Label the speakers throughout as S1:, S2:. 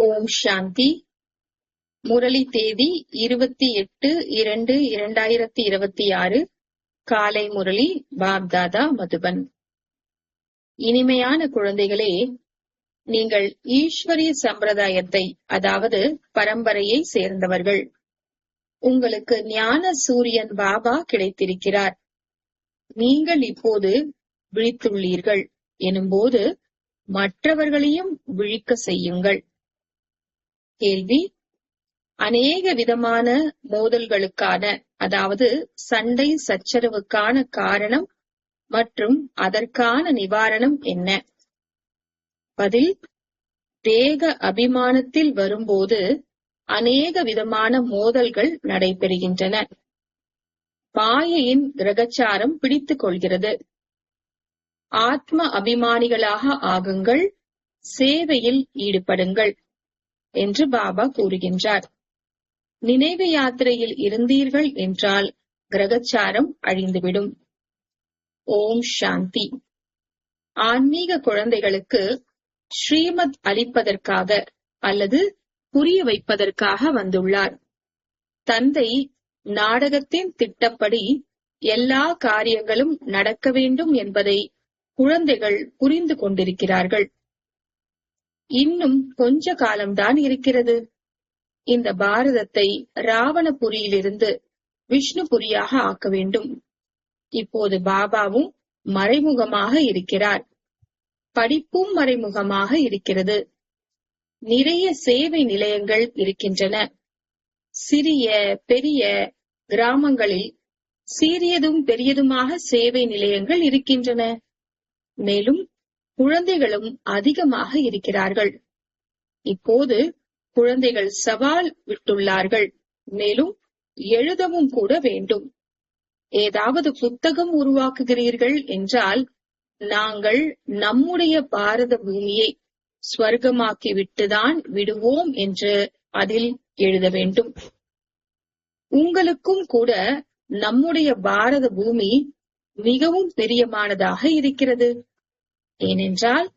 S1: ஓம் சாந்தி. முரளி தேதி 28/2/2026. காலை முரளி பாப்தாதா மதுபன். இனிமையான குழந்தைகளே, நீங்கள் ஈஸ்வரிய சம்பிரதாயத்தை, அதாவது பரம்பரையை சேர்ந்தவர்கள். உங்களுக்கு ஞான சூரியன் பாபா கிடைத்திருக்கிறார். நீங்கள் இப்போது விழித்துள்ளீர்கள் எனும்போது மற்றவர்களையும் விழிக்க செய்யுங்கள். கேள்வி: அநேக விதமான மோதல்களுக்கான, அதாவது சண்டை சச்சரவுக்கான காரணம் மற்றும் அதற்கான நிவாரணம் என்ன? பதில்: தேக அபிமானத்தில் வரும்போது அநேக விதமான மோதல்கள் நடைபெறுகின்றன. மாயையின் கிரகச்சாரம் பிடித்துக் கொள்கிறது. ஆத்ம அபிமானிகளாக ஆகுங்கள், சேவையில் ஈடுபடுங்கள் என்று பாபா கூறுகின்றார். நினைவு யாத்திரையில் இருந்தீர்கள் என்றால் கிரகச்சாரம் அழிந்துவிடும். ஓம் சாந்தி. ஆன்மீக குழந்தைகளுக்கு ஸ்ரீமத் அளிப்பதற்காக அல்லது புரிய வைப்பதற்காக வந்துள்ளார். தந்தை நாடகத்தின் திட்டப்படி எல்லா காரியங்களும் நடக்க வேண்டும் என்பதை குழந்தைகள் புரிந்து கொண்டிருக்கிறார்கள். இன்னும் கொஞ்ச காலம்தான் இருக்கிறது. இந்த பாரதத்தை ராவணபுரியிலிருந்து விஷ்ணுபுரியாக ஆக்க வேண்டும். இப்போது பாபாவும் மறைமுகமாக இருக்கிறார், படிப்பும் மறைமுகமாக இருக்கிறது. நிறைய சேவை நிலையங்கள் இருக்கின்றன. சிறிய பெரிய கிராமங்களில் சிறியதும் பெரியதுமாக சேவை நிலையங்கள் இருக்கின்றன. மேலும் குழந்தைகளும் அதிகமாக இருக்கிறார்கள். இப்போது குழந்தைகள் சவால் விட்டுள்ளார்கள். மேலும் எழுதவும் கூட வேண்டும். ஏதாவது புத்தகம் உருவாக்குகிறீர்கள் என்றால் நாங்கள் நம்முடைய பாரத பூமியை ஸ்வர்க்கமாக்கி விட்டுதான் விடுவோம் என்று அதில் எழுத வேண்டும். உங்களுக்கும் கூட நம்முடைய பாரத பூமி மிகவும் பிரியமானதாக இருக்கிறது. ஏனென்றால்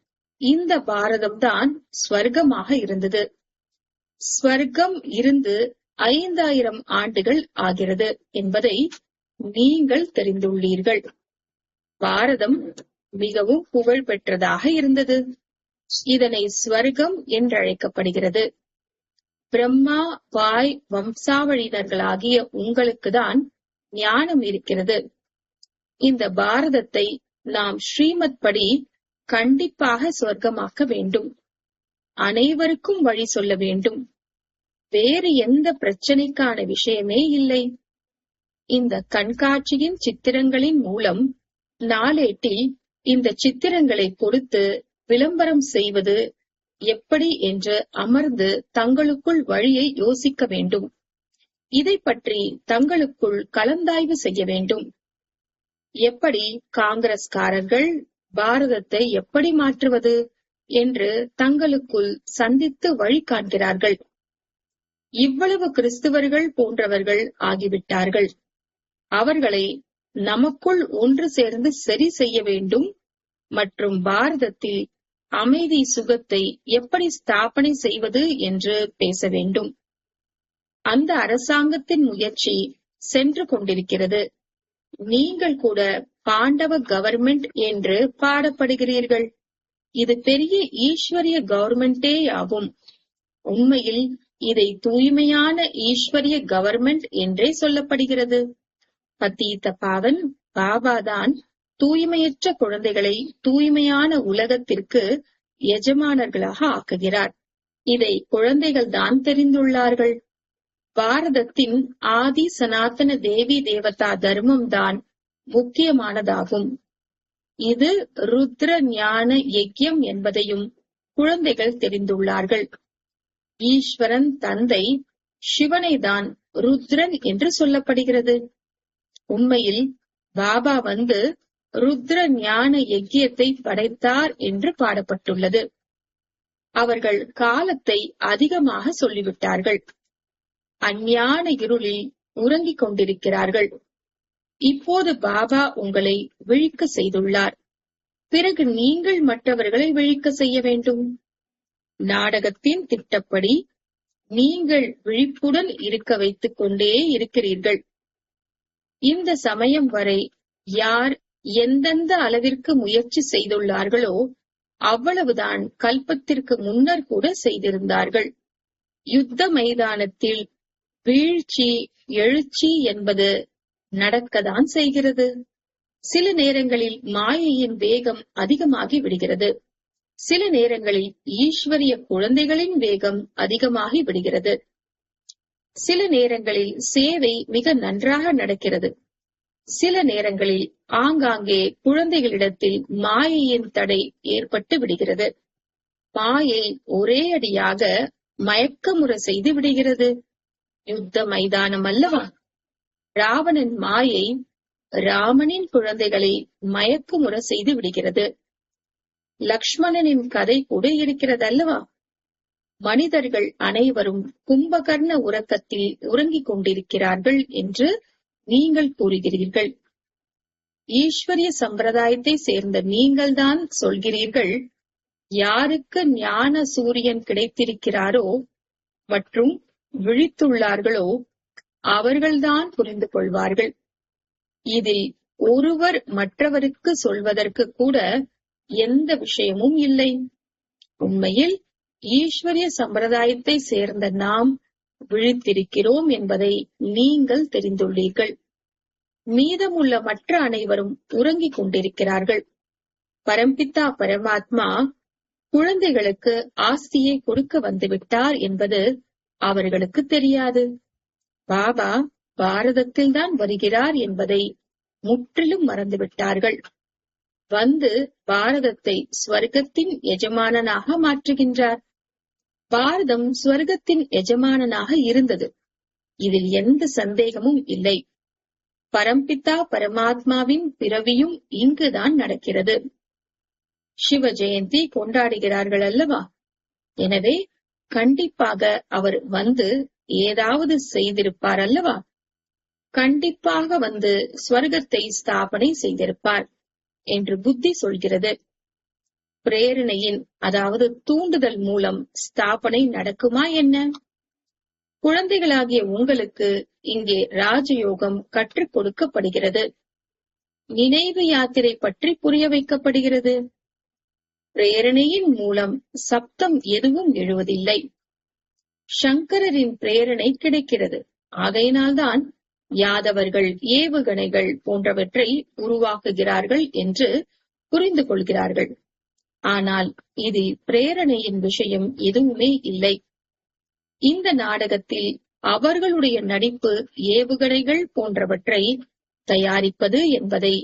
S1: இந்த பாரதம்தான் ஸ்வர்க்கமாக இருந்தது. ஸ்வர்க்கம் இருந்து 5000 ஆண்டுகள் ஆகிறது என்பதை நீங்கள் தெரிந்துள்ளீர்கள். பாரதம் மிகவும் புகழ் பெற்றதாக இருந்தது. இதனை ஸ்வர்க்கம் என்றழைக்கப்படுகிறது. பிரம்மா வாய் வம்சாவளியினர்களாகிய உங்களுக்குதான் ஞானம் இருக்கிறது. இந்த பாரதத்தை நாம் ஸ்ரீமத் படி கண்டிப்பாக சொர்க்கமாக்க வேண்டும். அனைவருக்கும் வழி சொல்ல வேண்டும். வேறு எந்த பிரச்சனைக்கான விஷயமே இல்லை. இந்த கண்காட்சியின் சித்திரங்களின் மூலம் நாளேட்டில் இந்த சித்திரங்களை கொடுத்து விளம்பரம் செய்வது எப்படி என்று அமர்ந்து தங்களுக்குள் வழியை யோசிக்க வேண்டும். இதை பற்றி தங்களுக்குள் கலந்தாய்வு செய்ய வேண்டும். எப்படி காங்கிரஸ்காரர்கள் பாரதத்தை எப்படி மாற்றுவது என்று தங்களுக்குள் சந்தித்து வழி காண்கிறார்கள். இவ்வளவு கிறிஸ்துவர்கள் போன்றவர்கள் ஆகிவிட்டார்கள். அவர்களை நமக்குள் ஒன்று சேர்ந்து சரி செய்ய வேண்டும் மற்றும் பாரதத்தில் அமைதி சுகத்தை எப்படி ஸ்தாபனை செய்வது என்று பேச வேண்டும். அந்த அரசாங்கத்தின் முயற்சி சென்று கொண்டிருக்கிறது. நீங்கள் கூட பாண்டவ கவர்மெண்ட் என்று பாடப்படுகிறீர்கள். இது பெரிய ஈஸ்வரிய கவர்மெண்டே ஆகும். உண்மையில் இதை தூய்மையான ஈஸ்வரிய கவர்மெண்ட் என்றே சொல்லப்படுகிறது. பதீத பாவன் பாபாதான் தூய்மையற்ற குழந்தைகளை தூய்மையான உலகத்திற்கு எஜமானர்களாக ஆக்குகிறார். இதை குழந்தைகள் தான் தெரிந்துள்ளார்கள். பாரதத்தின் ஆதி சனாதன தேவி தேவதா தர்மம் தான் முக்கியமானதாகும். இது ருத்ர ஞான யஜ்யம் என்பதையும் குழந்தைகள் தெரிந்துள்ளார்கள். ஈஸ்வரன் தந்தை சிவனை தான் ருத்ரன் என்று சொல்லப்படுகிறது. உண்மையில் பாபா வந்து ருத்ர ஞான யஜ்யத்தை படைத்தார் என்று பாடப்பட்டுள்ளது. அவர்கள் காலத்தை அதிகமாக சொல்லிவிட்டார்கள். அஞ்ஞான இருளில் உறங்கிக் கொண்டிருக்கிறார்கள். இப்போது பாபா உங்களை விழிக்க செய்துள்ளார். பிறகு நீங்கள் மற்றவர்களை விழிக்க செய்ய வேண்டும். நாடகத்தின் திட்டப்படி நீங்கள் விழிப்புடன் இருக்க வைத்துக் கொண்டே இருக்கிறீர்கள். இந்த சமயம் வரை யார் எந்தெந்த அளவிற்கு முயற்சி செய்துள்ளார்களோ அவ்வளவுதான் கல்பத்திற்கு முன்னர் கூட செய்திருந்தார்கள். யுத்த மைதானத்தில் வீழ்ச்சி எழுச்சி என்பது நடக்கத்தான் செய்கிறது. சில நேரங்களில் மாயையின் வேகம் அதிகமாகி விடுகிறது. சில நேரங்களில் ஈஸ்வரிய குழந்தைகளின் வேகம் அதிகமாகி விடுகிறது. சில நேரங்களில் சேவை மிக நன்றாக நடக்கிறது. சில நேரங்களில் ஆங்காங்கே குழந்தைகளிடத்தில் மாயையின் தடை ஏற்பட்டு விடுகிறது. மாயை ஒரே அடியாக மயக்கமுற செய்து விடுகிறது. யுத்த மைதானம் அல்லவா? ராவணன் மாயை ராமனின் குழந்தைகளை மயக்கமுற செய்து விடுகிறது. லக்ஷ்மணனின் கதை கூட இருக்கிறது அல்லவா? மனிதர்கள் அனைவரும் கும்பகர்ண உறக்கத்தில் உறங்கிக் கொண்டிருக்கிறார்கள் என்று நீங்கள் கூறுகிறீர்கள். ஈஸ்வரிய சம்பிரதாயத்தை சேர்ந்த நீங்கள்தான் சொல்கிறீர்கள், யாருக்கு ஞான சூரியன் கிடைத்திருக்கிறாரோ மற்றும் விழித்துள்ளார்களோ அவர்கள்தான் புரிந்து கொள்வார்கள். இதில் ஒருவர் மற்றவருக்கு சொல்வதற்கு கூட எந்த விஷயமும் இல்லை. உண்மையில் ஈஸ்வரிய சம்பிரதாயத்தை சேர்ந்த நாம் விழித்திருக்கிறோம் என்பதை நீங்கள் தெரிந்துள்ளீர்கள். மீதமுள்ள மற்ற அனைவரும் உறங்கிக் கொண்டிருக்கிறார்கள். பரம்பிதா பரமாத்மா குழந்தைகளுக்கு ஆஸ்தியை கொடுக்க வந்துவிட்டார் என்பது அவர்களுக்கு தெரியாது. பாபா பாரதத்தில்தான் வருகிறார் என்பதை முற்றிலும் மறந்துவிட்டார்கள். வந்து பாரதத்தை ஸ்வர்க்கத்தின் எஜமானனாக மாற்றுகின்றார். பாரதம் ஸ்வர்க்கத்தின் எஜமானனாக இருந்தது. இதில் எந்த சந்தேகமும் இல்லை. பரம்பிதா பரமாத்மாவின் பிறவியும் இங்குதான் நடக்கிறது. சிவ ஜெயந்தி கொண்டாடுகிறார்கள் அல்லவா? எனவே கண்டிப்பாக அவர் வந்து ஏதாவது செய்திருப்பார் அல்லவா? கண்டிப்பாக வந்து ஸ்வர்க்கத்தை ஸ்தாபனை செய்திருப்பார் என்று புத்தி சொல்கிறது. பிரேரணையின் அதாவது தூண்டுதல் மூலம் ஸ்தாபனை நடக்குமா என்ன? குழந்தைகளாகிய உங்களுக்கு இங்கே ராஜயோகம் கற்றுக் கொடுக்கப்படுகிறது. நினைவு யாத்திரை பற்றி புரிய வைக்கப்படுகிறது. பிரேரணையின் மூலம் சப்தம் எதுவும் எழுவதில்லை. சங்கரரின் பிரேரணை கிடைக்கிறது. ஆகையினால்தான் யாதவர்கள் ஏவுகணைகள் போன்றவற்றை உருவாக்குகிறார்கள் என்று புரிந்து கொள்கிறார்கள். ஆனால் இதில் பிரேரணையின் விஷயம் எதுவுமே இல்லை. இந்த நாடகத்தில் அவர்களுடைய நடிப்பு ஏவுகணைகள் போன்றவற்றை தயாரிப்பது என்பதை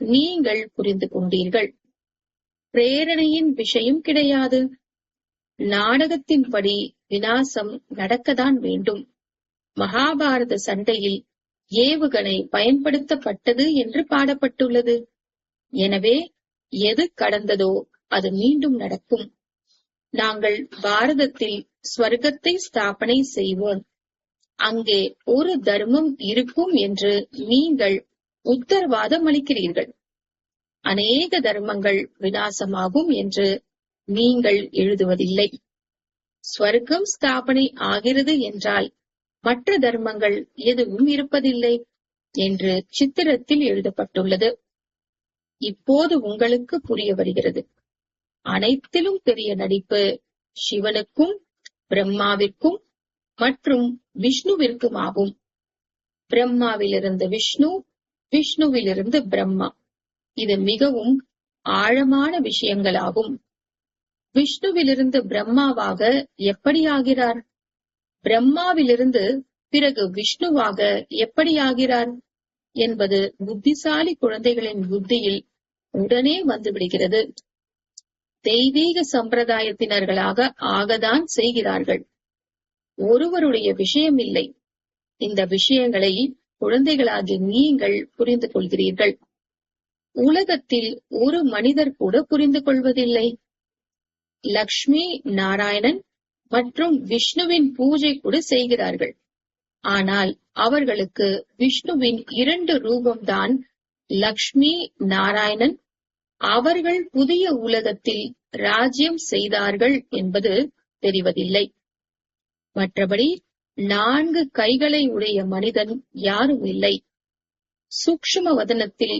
S1: நீங்கள் புரிந்து கொண்டீர்கள். பிரேரணையின் விஷயம் கிடையாது. நாடகத்தின்படி விநாசம் நடக்கத்தான் வேண்டும். மகாபாரத சண்டையில் ஏவுகணை பயன்படுத்தப்பட்டது என்று பாடப்பட்டுள்ளது. எனவே எது கடந்ததோ அது மீண்டும் நடக்கும். நாங்கள் பாரதத்தில் ஸ்வர்க்கத்தை ஸ்தாபனை செய்வோம். அங்கே ஒரு தர்மம் இருக்கும் என்று நீங்கள் உத்தரவாதம் அளிக்கிறீர்கள். அநேக தர்மங்கள் விநாசமாகும் என்று நீங்கள் எழுதுவதில்லை. ஸ்வர்க்கம் ஸ்தாபனை ஆகிறது என்றால் மற்ற தர்மங்கள் எதுவும் இருப்பதில்லை என்று சித்திரத்தில் எழுதப்பட்டுள்ளது. இப்போது உங்களுக்கு புரிய வருகிறது. அனைத்திலும் பெரிய நடிப்பு சிவனுக்கும் பிரம்மாவிற்கும் மற்றும் விஷ்ணுவிற்கும் ஆகும். பிரம்மாவிலிருந்து விஷ்ணு, விஷ்ணுவிலிருந்து பிரம்மா. இது மிகவும் ஆழமான விஷயங்களாகும். விஷ்ணுவிலிருந்து பிரம்மாவாக எப்படி ஆகிறார்? பிரம்மாவிலிருந்து பிறகு விஷ்ணுவாக எப்படி ஆகிறார் என்பது புத்திசாலி குழந்தைகளின் புத்தியில் உடனே வந்துவிடுகிறது. தெய்வீக சம்பிரதாயத்தினர்களாக ஆகத்தான் செய்கிறார்கள். ஒருவருடைய விஷயம் இல்லை. இந்த விஷயங்களை குழந்தைகளாகி நீங்கள் புரிந்து கொள்கிறீர்கள். உலகத்தில் ஒரு மனிதர் கூட புரிந்து கொள்வதில்லை. லக்ஷ்மி நாராயணன் மற்றும் விஷ்ணுவின் பூஜை கூட செய்கிறார்கள். ஆனால் அவர்களுக்கு விஷ்ணுவின் 2 ரூபம்தான் லக்ஷ்மி நாராயணன். அவர்கள் புதிய உலகத்தில் ராஜ்யம் செய்தார்கள் என்பது தெரிவதில்லை. மற்றபடி 4 கைகளை உடைய மனிதன் யாரும் இல்லை. சூக்ஷ்ம வதனத்தில்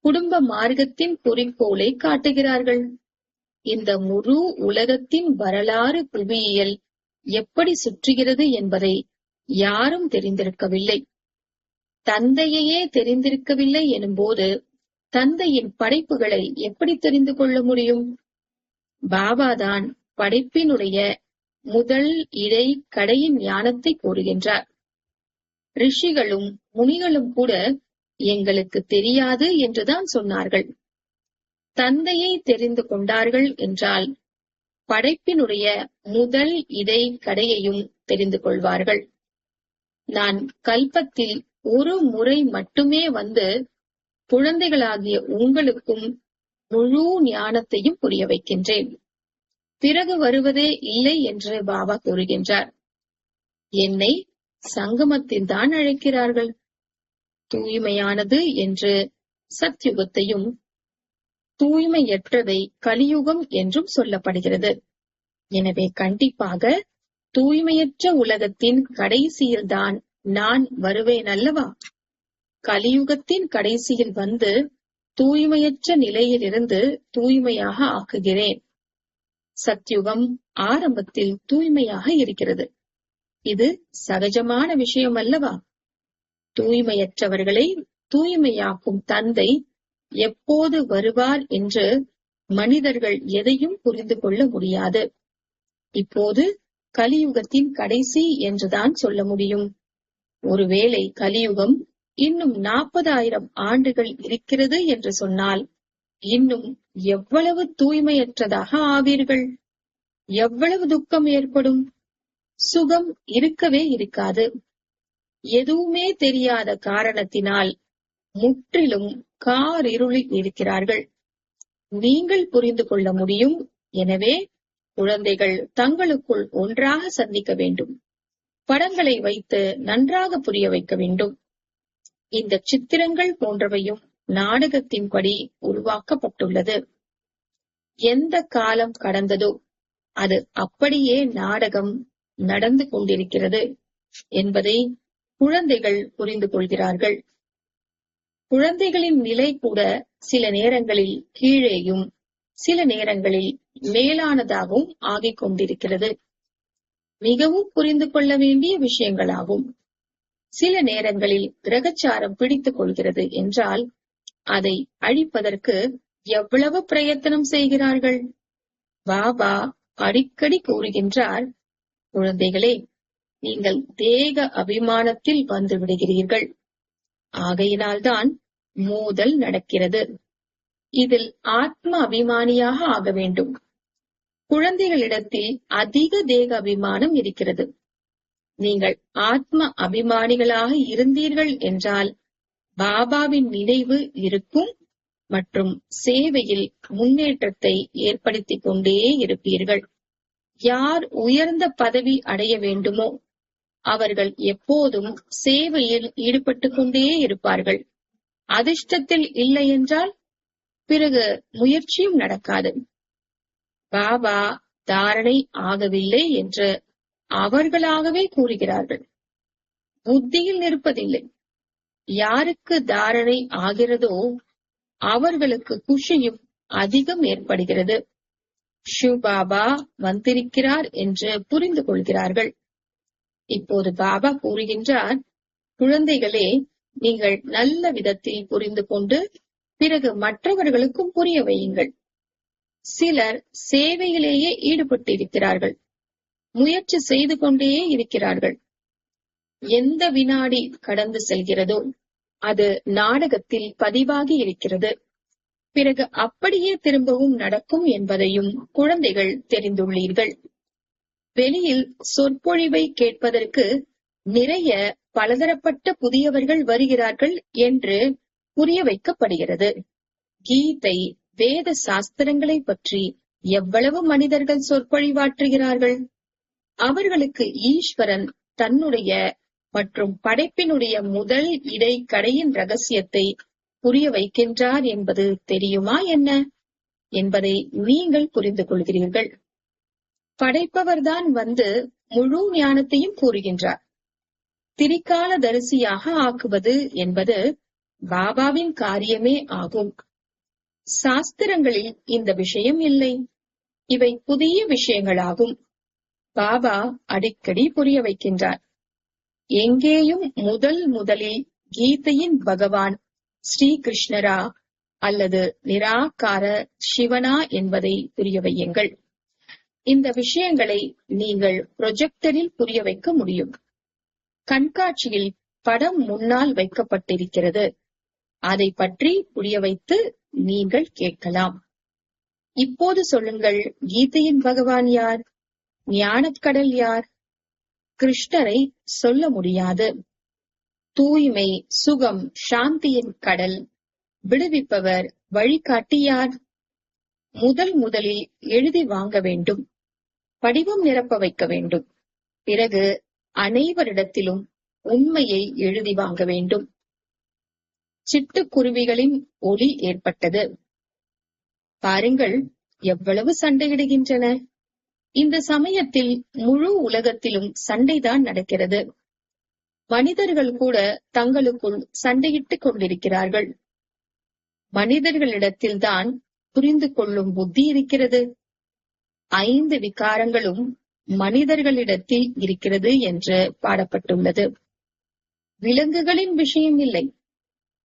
S1: குடும்ப மார்க்கத்தின் குறிக்கோளை காட்டுகிறார்கள். இந்த முழு உலகத்தின் வரலாறு புவியியல் எப்படி சுற்றுகிறது என்பதை யாரும் தெரிந்திருக்கவில்லை. தந்தையையே தெரிந்திருக்கவில்லை எனும்போது தந்தையின் படைப்புகளை எப்படி தெரிந்து கொள்ள முடியும்? பாபாதான் படைப்பினுடைய முதல் இடை கடையின் ஞானத்தை கூறுகின்றார். ரிஷிகளும் முனிகளும் கூட எங்களுக்கு தெரியாது என்றுதான் சொன்னார்கள். தந்தையை தெரிந்து கொண்டார்கள் என்றால் படைப்பினுடைய முதல் இடை கடையையும் தெரிந்து கொள்வார்கள். நான் கல்பத்தில் ஒரு முறை மட்டுமே வந்து குழந்தைகளாகிய உங்களுக்கும் முழு ஞானத்தையும் புரிய வைக்கின்றேன். பிறகு வருவதே இல்லை என்று பாபா கூறுகின்றார். என்னை சங்கமத்தில் தான் அழைக்கிறார்கள். தூய்மையானது என்று சத்யுகத்தையும் தூய்மையற்றதை கலியுகம் என்றும் சொல்லப்படுகிறது. எனவே கண்டிப்பாக தூய்மையற்ற உலகத்தின் கடைசியில்தான் நான் வருவேன் அல்லவா? கலியுகத்தின் கடைசியில் வந்து தூய்மையற்ற நிலையிலிருந்து தூய்மையாக ஆக்குகிறேன். சத்யுகம் ஆரம்பத்தில் தூய்மையாக இருக்கிறது. இது சகஜமான விஷயம் அல்லவா? தூய்மையற்றவர்களை தூய்மையாக்கும் தந்தை எப்போது வருவார் என்று மனிதர்கள் எதையும் புரிந்து கொள்ள முடியாது. இப்போது கலியுகத்தின் கடைசி என்றுதான் சொல்ல முடியும். ஒருவேளை கலியுகம் இன்னும் 40,000 ஆண்டுகள் இருக்கிறது என்று சொன்னால் இன்னும் எவ்வளவு தூய்மையற்றதாக ஆவீர்கள்? எவ்வளவு துக்கம் ஏற்படும்? சுகம் இருக்கவே இருக்காது. எதுவுமே தெரியாத காரணத்தினால் முற்றிலும் காரிருளில் இருக்கிறார்கள். நீங்கள் புரிந்து கொள்ள முடியும். எனவே குழந்தைகள் தங்களுக்குள் ஒன்றாக சந்திக்க வேண்டும். படங்களை வைத்து நன்றாக புரிய வைக்க வேண்டும். இந்த சித்திரங்கள் போன்றவையும் நாடகத்தின்படி உருவாக்கப்பட்டுள்ளது. எந்த காலம் கடந்ததோ அது அப்படியே நாடகம் நடந்து கொண்டிருக்கிறது என்பதை குழந்தைகள் புரிந்து கொள்கிறார்கள். குழந்தைகளின் நிலை கூட சில நேரங்களில் கீழேயும் சில நேரங்களில் மேலானதாகவும் ஆகிக் கொண்டிருக்கிறது. மிகவும் புரிந்து கொள்ள வேண்டிய விஷயங்களாகும். சில நேரங்களில் கிரகச்சாரம் பிடித்துக் கொள்கிறது என்றால் அதை அழிப்பதற்கு எவ்வளவு பிரயத்தனம் செய்கிறார்கள். பாபா அடிக்கடி கூறுகின்றார், குழந்தைகளே, நீங்கள் தேக அபிமானத்தில் வந்து விடுகிறீர்கள். ஆகையினால்தான் மோதல் நடக்கிறது. இதில் ஆத்ம அபிமானியாக ஆக வேண்டும். குழந்தைகளிடத்தில் அதிக தேக அபிமானம் இருக்கிறது. நீங்கள் ஆத்ம அபிமானிகளாக இருந்தீர்கள் என்றால் பாபாவின் நினைவு இருக்கும் மற்றும் சேவையில் முன்னேற்றத்தை ஏற்படுத்திக் கொண்டே இருப்பீர்கள். யார் உயர்ந்த பதவி அடைய வேண்டுமோ அவர்கள் எப்போதும் சேவையில் ஈடுபட்டுக் கொண்டே இருப்பார்கள். அதிர்ஷ்டத்தில் இல்லை என்றால் பிறகு முயற்சியும் நடக்காது. பாபா தாரணை ஆகவில்லை என்று அவர்களாகவே கூறுகிறார்கள். புத்தியில் நிற்பதில்லை. யாருக்கு தாரணை ஆகிறதோ அவர்களுக்கு குஷியும் அதிகம் ஏற்படுகிறது. ஷிவ் பாபா வந்திருக்கிறார் என்று புரிந்து கொள்கிறார்கள். இப்போது பாபா கூறுகின்றார், குழந்தைகளே, நீங்கள் நல்ல விதத்தில் புரிந்து கொண்டு பிறகு மற்றவர்களுக்கும் புரிய வையுங்கள். சிலர் சேவையிலேயே ஈடுபட்டிருக்கிறார்கள். முயற்சி செய்து கொண்டே இருக்கிறார்கள். எந்த வினாடி கடந்து செல்கிறதோ அது நாடகத்தில் பதிவாகி இருக்கிறது. பிறகு அப்படியே திரும்பவும் நடக்கும் என்பதையும் குழந்தைகள் தெரிந்துள்ளீர்கள். வெளியில் சொற்பொழிவை கேட்பதற்கு நிறைய பலதரப்பட்ட புதியவர்கள் வருகிறார்கள் என்று புரிய வைக்கப்படுகிறது. கீதை, வேத சாஸ்திரங்களை பற்றி எவ்வளவு மனிதர்கள் சொற்பொழிவாற்றுகிறார்கள். அவர்களுக்கு ஈஸ்வரன் தன்னுடைய மற்றும் படைப்பினுடைய முதல் இடை கடையின் ரகசியத்தை புரிய வைக்கின்றார் என்பது தெரியுமா என்ன என்பதை நீங்கள் புரிந்து கொள்கிறீர்கள். படைப்பவர்தான் வந்து முழு ஞானத்தையும் கூறுகின்றார். திரிகால தரிசியாக ஆக்குவது என்பது பாபாவின் காரியமே ஆகும். சாஸ்திரங்களில் இந்த விஷயம் இல்லை. இவை புதிய விஷயங்களாகும். பாபா அடிக்கடி புரிய வைக்கின்றார். எங்கேயும் முதலில் கீதையின் பகவான் ஸ்ரீ கிருஷ்ணரா அல்லது நிராகார சிவனா என்பதை புரிய வையுங்கள். இந்த விஷயங்களை நீங்கள் ப்ரொஜெக்டரில் புரிய வைக்க முடியும். கண்காட்சியில் படம் முன்னால் வைக்கப்பட்டிருக்கிறது. அதை பற்றி புரிய வைத்து நீங்கள் கேட்கலாம். இப்போது சொல்லுங்கள், கீதையின் பகவான் யார்? ஞானக்கடல் யார்? கிருஷ்ணரை சொல்ல முடியாது. தூய்மை, சுகம், சாந்தியின் கடல், விடுவிப்பவர், வழிகாட்டி யார்? முதலில் எழுதி வாங்க வேண்டும். படிவம் நிரப்ப வைக்க வேண்டும். பிறகு அனைவரிடத்திலும் உண்மையை எழுதி வாங்க வேண்டும். சிட்டுக்குருவிகளின் ஒலி ஏற்பட்டது. பாருங்கள், எவ்வளவு சண்டையிடுகின்றன. இந்த சமயத்தில் முழு உலகத்திலும் சண்டைதான் நடக்கிறது. மனிதர்கள் கூட தங்களுக்குள் சண்டையிட்டுக் கொண்டிருக்கிறார்கள். மனிதர்களிடத்தில்தான் புரிந்து கொள்ளும் புத்தி இருக்கிறது. 5 விகாரங்களும் மனிதர்களிடத்தில் இருக்கிறது என்று பாடப்பட்டுள்ளது. விலங்குகளின் விஷயம் இல்லை.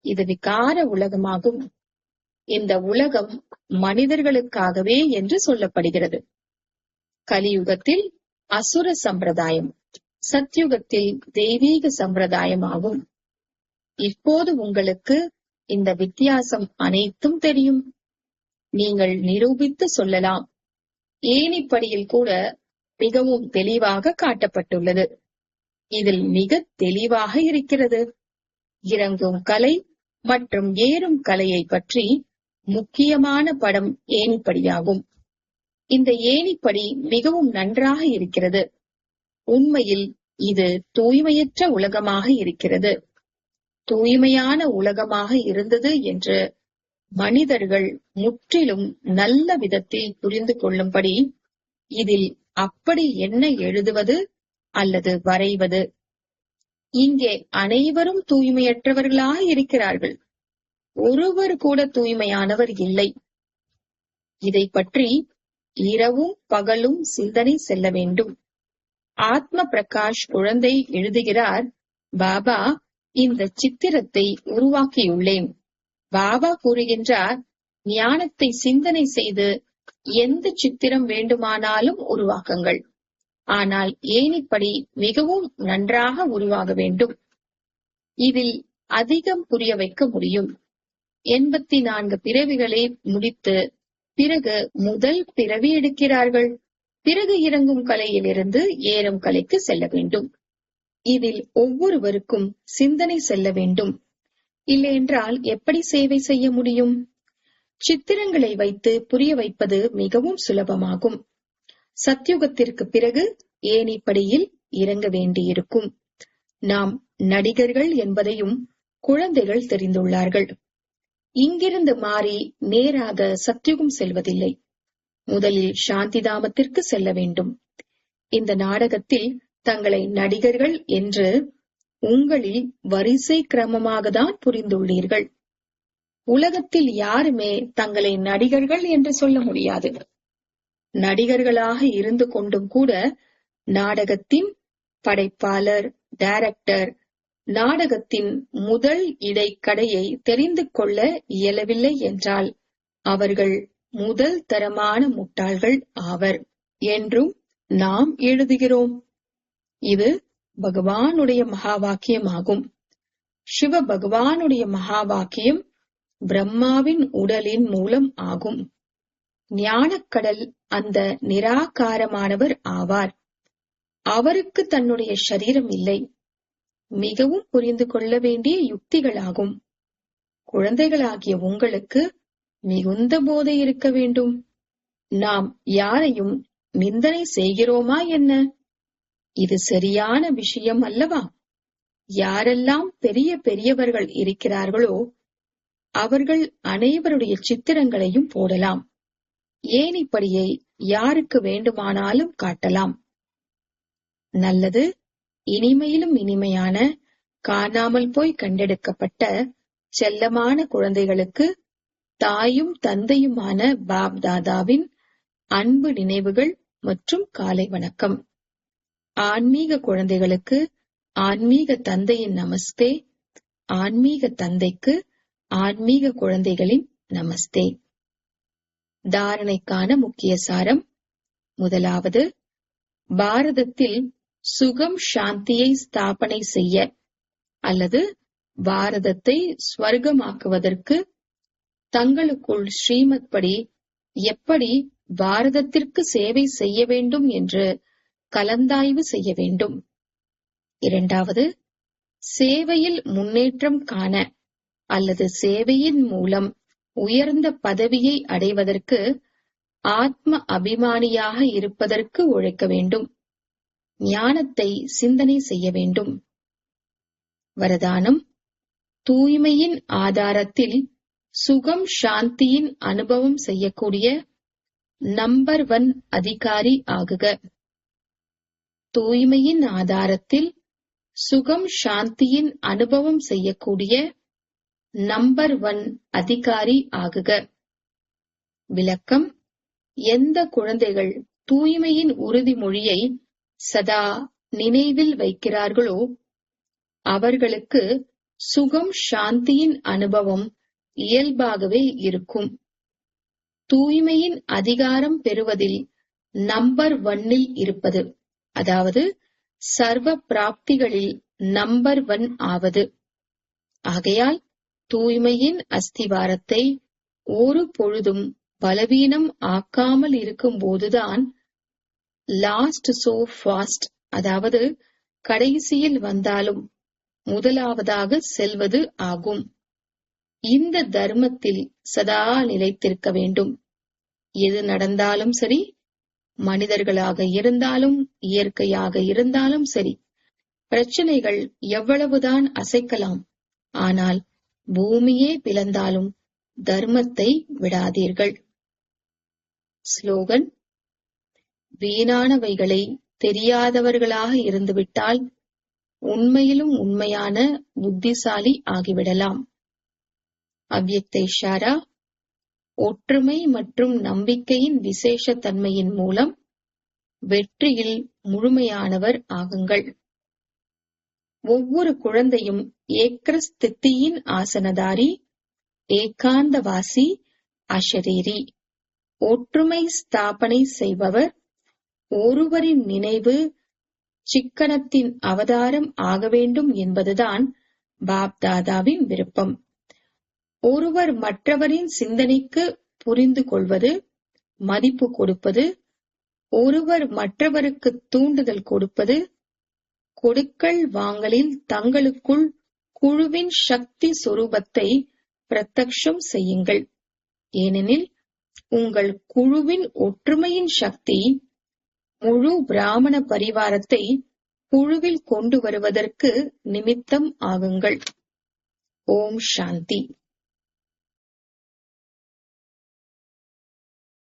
S1: இது விகார உலகமாகும். இந்த உலகம் மனிதர்களுக்காகவே என்று சொல்லப்படுகிறது. கலியுகத்தில் அசுர சம்பிரதாயம், சத்யுகத்தில் தெய்வீக சம்பிரதாயம் ஆகும். இப்போது உங்களுக்கு இந்த வித்தியாசம் அனைத்தும் தெரியும். நீங்கள் நிரூபித்து சொல்லலாம். ஏணிப்படியில் கூட மிகவும் தெளிவாக காட்டப்பட்டுள்ளது. இதில் மிக தெளிவாக இருக்கிறது. இறங்கும் கலை மற்றும் ஏறும் கலையை பற்றி முக்கியமான படம் ஏணிப்படியாகும். இந்த ஏணிப்படி மிகவும் நன்றாக இருக்கிறது. உண்மையில் இது தூய்மையற்ற உலகமாக இருக்கிறது. தூய்மையான உலகமாக இருந்தது என்று மனிதர்கள் முற்றிலும் நல்ல விதத்தில் புரிந்து கொள்ளும்படி இதில் அப்படி என்ன எழுதுவது அல்லது வரைவது? இங்கே அனைவரும் தூய்மையற்றவர்களாக இருக்கிறார்கள். ஒருவர் கூட தூய்மையானவர் இல்லை. இதை பற்றி இரவும் பகலும் சிந்தனை செல்ல வேண்டும். ஆத்ம பிரகாஷ் குழந்தை எழுதுகிறார், பாபா இந்த சித்திரத்தை உருவாக்கியுள்ளேன். பாபா கூறுகின்றார், ஞானத்தை சிந்தனை செய்து எந்த சித்திரம் வேண்டுமானாலும் உருவாக்குங்கள். ஆனால் ஏணிப்படி மிகவும் நன்றாக உருவாக வேண்டும். இதில் அதிகம் புரிய வைக்க முடியும். 84 பிறவிகளை முடித்து பிறகு முதல் பிறவி எடுக்கிறார்கள். பிறகு இறங்கும் கலையிலிருந்து ஏறும் கலைக்கு செல்ல வேண்டும். இதில் ஒவ்வொருவருக்கும் சிந்தனை செல்ல வேண்டும். இல்லையென்றால் எப்படி சேவை செய்ய முடியும்? சித்திரங்களை வைத்து புரிய வைப்பது மிகவும் சுலபமாகும். சத்யுகத்திற்கு பிறகு ஏணிப்படியில் இறங்க வேண்டியிருக்கும். நாம் நடிகர்கள் என்பதையும் குழந்தைகள் தெரிந்துள்ளார்கள். இங்கிருந்து மாறி நேராக சத்யுகம் செல்வதில்லை. முதலில் சாந்திதாமத்திற்கு செல்ல வேண்டும். இந்த நாடகத்தில் தங்களை நடிகர்கள் என்று உங்களில் வரிசை கிரமமாக தான் புரிந்துள்ளீர்கள். உலகத்தில் யாருமே தங்களை நடிகர்கள் என்று சொல்ல முடியாது. நடிகர்களாக இருந்து கொண்டும் கூட நாடகத்தின் படைப்பாளர், டைரக்டர், நாடகத்தின் முதல் இடைக்கடையை தெரிந்து கொள்ள இயலவில்லை என்றால் அவர்கள் முதல் தரமான முட்டாள்கள் ஆவர் என்றும் நாம் எழுதுகிறோம். இது பகவானுடைய மகா வாக்கியமாகும். சிவ பகவானுடைய மகா வாக்கியம் பிரம்மாவின் உடலின் மூலம் ஆகும். ஞானக்கடல் அந்த நிராகாரமானவர் ஆவார். அவருக்கு தன்னுடைய சரீரம் இல்லை. மிகவும் புரிந்து கொள்ள வேண்டிய யுக்திகளாகும். குழந்தைகளாகிய உங்களுக்கு மிகுந்த போதை இருக்க வேண்டும். நாம் யாரையும் நிந்தனை செய்கிறோமா என்ன? இது சரியான விஷயம் அல்லவா? யாரெல்லாம் பெரிய பெரியவர்கள் இருக்கிறார்களோ அவர்கள் அனைவருடைய சித்திரங்களையும் போடலாம். ஏணிப்படியை யாருக்கு வேண்டுமானாலும் காட்டலாம். நல்லது, இனிமையிலும் இனிமையான காணாமல் போய் கண்டெடுக்கப்பட்ட செல்லமான குழந்தைகளுக்கு தாயும் தந்தையுமான பாப் தாதாவின் அன்பு நினைவுகள் மற்றும் காலை வணக்கம். ஆன்மீக குழந்தைகளுக்கு ஆன்மீக தந்தையின் நமஸ்தே, ஆன்மீக தந்தைக்கு ஆன்மீக குழந்தைகளின் நமஸ்தே. தாரணைக்கான முக்கிய சாரம். முதலாவது, பாரதத்தில் சுகம் சாந்தியை ஸ்தாபனை செய்ய அல்லது பாரதத்தை ஸ்வர்க்கமாக்குவதற்கு தங்களுக்குள் ஸ்ரீமத் படி எப்படி பாரதத்திற்கு சேவை செய்ய வேண்டும் என்று கலந்தாய்வு செய்ய வேண்டும். இரண்டாவது, சேவையில் முன்னேற்றம் காண அல்லது சேவையின் மூலம் உயர்ந்த பதவியை அடைவதற்கு ஆத்ம அபிமானியாக இருப்பதற்கு உழைக்க வேண்டும். ஞானத்தை சிந்தனை செய்ய வேண்டும். வரதானம். தூய்மையின் ஆதாரத்தில் சுகம் சாந்தியின் அனுபவம் செய்யக்கூடிய நம்பர் 1 அதிகாரி ஆகுக. தூய்மையின் ஆதாரத்தில் சுகம் சாந்தியின் அனுபவம் செய்யக்கூடிய நம்பர் 1 அதிகாரி ஆகுக. விளக்கம். எந்த குழந்தைகள் தூய்மையின் உறுதிமொழியை சதா நினைவில் வைக்கிறார்களோ அவர்களுக்கு சுகம் சாந்தியின் அனுபவம் இயல்பாகவே இருக்கும். தூய்மையின் அதிகாரம் பெறுவதில் நம்பர் 1 இருப்பது, அதாவது சர்வ பிராப்திகளில் நம்பர் 1 ஆவது. ஆகையால் தூய்மையின் அஸ்திவாரத்தை ஒரு பொழுதும் பலவீனம் ஆக்காமல் இருக்கும் போதுதான் லாஸ்ட் சோ ஃபாஸ்ட், அதாவது கடைசியில் வந்தாலும் முதலாவதாக செல்வது ஆகும். இந்த தர்மத்தில் சதா நிலைத்திருக்க வேண்டும். எது நடந்தாலும் சரி, மனிதர்களாக இருந்தாலும் இயற்கையாக இருந்தாலும் சரி, பிரச்சனைகள் எவ்வளவுதான் அசைக்கலாம், ஆனால் பூமியே பிளந்தாலும் தர்மத்தை விடாதீர்கள். ஸ்லோகன். வீணானவைகளை தெரியாதவர்களாக இருந்துவிட்டால் உண்மையிலும் உண்மையான புத்திசாலி ஆகிவிடலாம். அவ்யக்த இஷாரா. ஒற்றுமை மற்றும் நம்பிக்கையின் விசேஷ தன்மையின் மூலம் வெற்றியில் முழுமையானவர் ஆகுங்கள். ஒவ்வொரு குழந்தையும் ஏக்ரஸ்தித்தியின் ஆசனதாரி, ஏகாந்தவாசி, அஷரீரி. ஒற்றுமை ஸ்தாபனை செய்பவர். ஒருவரின் நினைவு சிக்கனத்தின் அவதாரம் ஆக வேண்டும் என்பதுதான் பாப் தாதாவின் விருப்பம். ஒருவர் மற்றவரின் சிந்தனைக்கு புரிந்து கொள்வது, மதிப்பு கொடுப்பது, ஒருவர் மற்றவருக்கு தூண்டுதல் கொடுப்பது, கொடுக்கல் வாங்கலில் தங்களுக்குள் குழுவின் சக்தி சொரூபத்தை பிரத்யக்ஷம் செய்யுங்கள். ஏனெனில் உங்கள் குழுவின் ஒற்றுமையின் சக்தி முழு பிராமண பரிவாரத்தை குழுவில் கொண்டு வருவதற்கு நிமித்தம் ஆகுங்கள். ஓம் சாந்தி.